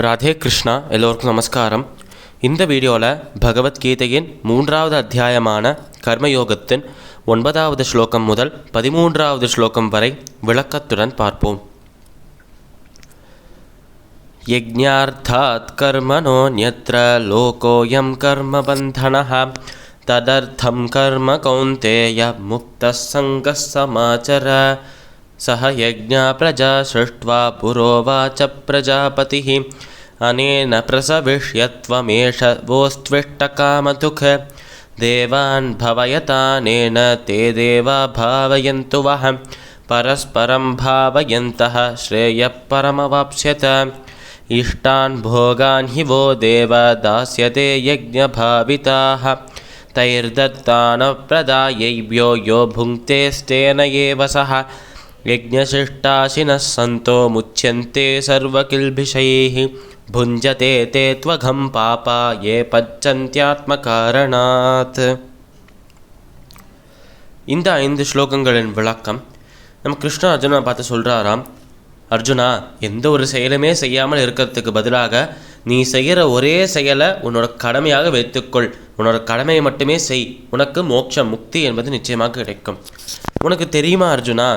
ராதே கிருஷ்ணா. எல்லோருக்கும் நமஸ்காரம். இந்த வீடியோவில் பகவத்கீதையின் 3வது அத்தியாயமான கர்மயோகத்தின் 9வது ஸ்லோகம் முதல் 13வது ஸ்லோகம் வரை விளக்கத்துடன் பார்ப்போம். யஜ்ஞார்த்தாத் கர்மணோன்யத்ர லோகோயம் கர்மபந்தனஹ ததர்த்தம் கர்ம கௌந்தேய முக்தஸ் சங்கஸ் சமாச்சர சஹ யஜ்ஞா பிரஜா ஸ்ருஷ்ட்வா புரோவாச்ச பிரஜாபதிஹ அனேன பிரசவிஷ்யத்வமேஷ வோஸ்த்விஷ்டகாமதுக் தேவான் பவயதானேன தே தேவா பாவயந்து வஹ பரஸ்பரம் பாவயந்தஹ ஸ்ரேயः பரமவாப்ஸ்யத இஷ்டான் போகான் ஹி வோ தேவ தாஸ்யதே யஜ்ஞபாவிதாः தைர்தத்தான பிரதாயைவ்யோ யோ புங்க்தேஸ்தேன ஏவ சஹ யஜ்ஞசிஷ்டாசினः சந்தோ முச்யந்தே சர்வகில்பிஷைः புஞ்சதே தே த்வகம் பாபா ஏ பச்சந்த்யாத்மகாரணாத். இந்த 5 ஸ்லோகங்களின் விளக்கம் நம்ம கிருஷ்ண அர்ஜுனா பார்த்து சொல்கிறாராம். அர்ஜுனா, எந்த ஒரு செயலுமே செய்யாமல் இருக்கிறதுக்கு பதிலாக நீ செய்கிற ஒரே செயலை உன்னோட கடமையாக வைத்துக்கொள். உன்னோட கடமையை மட்டுமே செய். உனக்கு மோட்சம், முக்தி என்பது நிச்சயமாக கிடைக்கும். உனக்கு தெரியுமா அர்ஜுனா,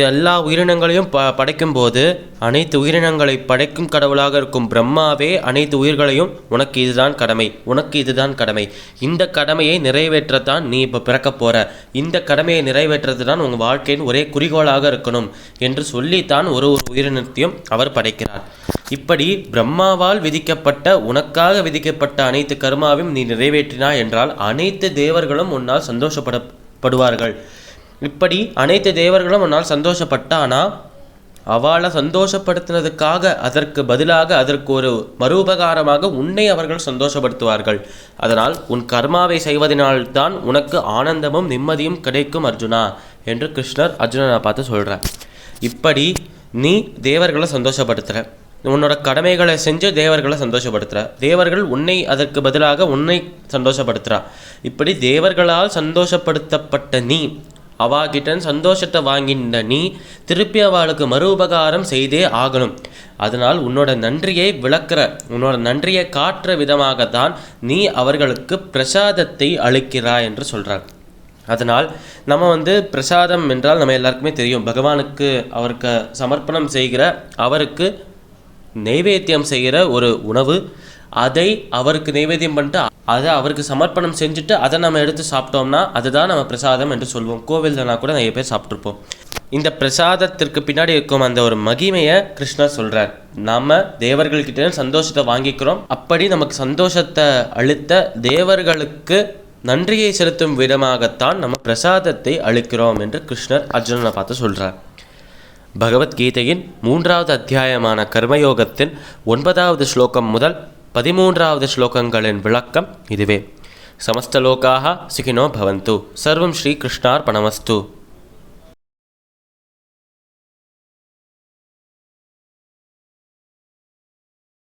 எல்லா உயிரினங்களையும் படைக்கும் போது அனைத்து உயிரினங்களை படைக்கும் கடவுளாக இருக்கும் பிரம்மாவே அனைத்து உயிர்களையும் உனக்கு இதுதான் கடமை, உனக்கு இதுதான் கடமை, இந்த கடமையை நிறைவேற்றத்தான் நீ இப்போ பிறக்க போகிற, இந்த கடமையை நிறைவேற்றது தான் உங்கள் வாழ்க்கையின் ஒரே குறிக்கோளாக இருக்கணும் என்று சொல்லித்தான் ஒரு உயிரினத்தையும் அவர் படைக்கிறார். இப்படி பிரம்மாவால் விதிக்கப்பட்ட, உனக்காக விதிக்கப்பட்ட அனைத்து கர்மாவையும் நீ நிறைவேற்றினாய் என்றால் அனைத்து தேவர்களும் உன்னால் சந்தோஷப்படுவார்கள். இப்படி அனைத்து தேவர்களும் உன்னால் சந்தோஷப்பட்டானா அவளை சந்தோஷப்படுத்தினதுக்காக அதற்கு பதிலாக அதற்கு ஒரு மறுபகாரமாக உன்னை அவர்கள் சந்தோஷப்படுத்துவார்கள். அதனால் உன் கர்மாவை செய்வதனால்தான் உனக்கு ஆனந்தமும் நிம்மதியும் கிடைக்கும் அர்ஜுனா என்று கிருஷ்ணர் அர்ஜுனனை பார்த்து சொல்கிறார். இப்படி நீ தேவர்களை சந்தோஷப்படுத்துகிற, உன்னோட கடமைகளை செஞ்சு தேவர்களை சந்தோஷப்படுத்துகிற, தேவர்கள் உன்னை அதற்கு பதிலாக உன்னை சந்தோஷப்படுத்துகிறா. இப்படி தேவர்களால் சந்தோஷப்படுத்தப்பட்ட நீ, அவாகிட்ட சந்தோஷத்தை வாங்கின நீ திருப்பி அவளுக்கு மறு உபகாரம் செய்தே ஆகணும். அதனால் உன்னோட நன்றியை விளக்குற, உன்னோட நன்றியை காட்டுற விதமாகத்தான் நீ அவர்களுக்கு பிரசாதத்தை அளிக்கிறாய் என்று சொல்கிறார். அதனால் நம்ம பிரசாதம் என்றால் நம்ம எல்லாருக்குமே தெரியும், பகவானுக்கு அவருக்கு சமர்ப்பணம் செய்கிற, அவருக்கு நைவேத்தியம் செய்கிற ஒரு உணவு. அதை அவருக்கு நைவேத்தியம் பண்ணிட்டு அதை அவருக்கு சமர்ப்பணம் செஞ்சுட்டு அதை நம்ம எடுத்து சாப்பிட்டோம்னா அதுதான் நம்ம பிரசாதம் என்று சொல்வோம். கோவில்னா கூட நிறைய பேர் சாப்பிட்ருப்போம். இந்த பிரசாதத்திற்கு பின்னாடி இருக்கும் அந்த ஒரு மகிமையை கிருஷ்ணர் சொல்கிறார். நம்ம தேவர்கள்கிட்ட சந்தோஷத்தை வாங்கிக்கிறோம். அப்படி நமக்கு சந்தோஷத்தை அளித்த தேவர்களுக்கு நன்றியை செலுத்தும் விதமாகத்தான் நம்ம பிரசாதத்தை அளிக்கிறோம் என்று கிருஷ்ணர் அர்ஜுனனை பார்த்து சொல்கிறார். பகவத்கீதையின் 3வது அத்தியாயமான கர்மயோகத்தின் 9வது ஸ்லோகம் முதல் 13வது ஸ்லோகங்களின் விளக்கம் இதுவே. சமஸ்தலோகாஹ சுகினோ பவந்து. சர்வம் ஸ்ரீ கிருஷ்ணார்பணமஸ்து.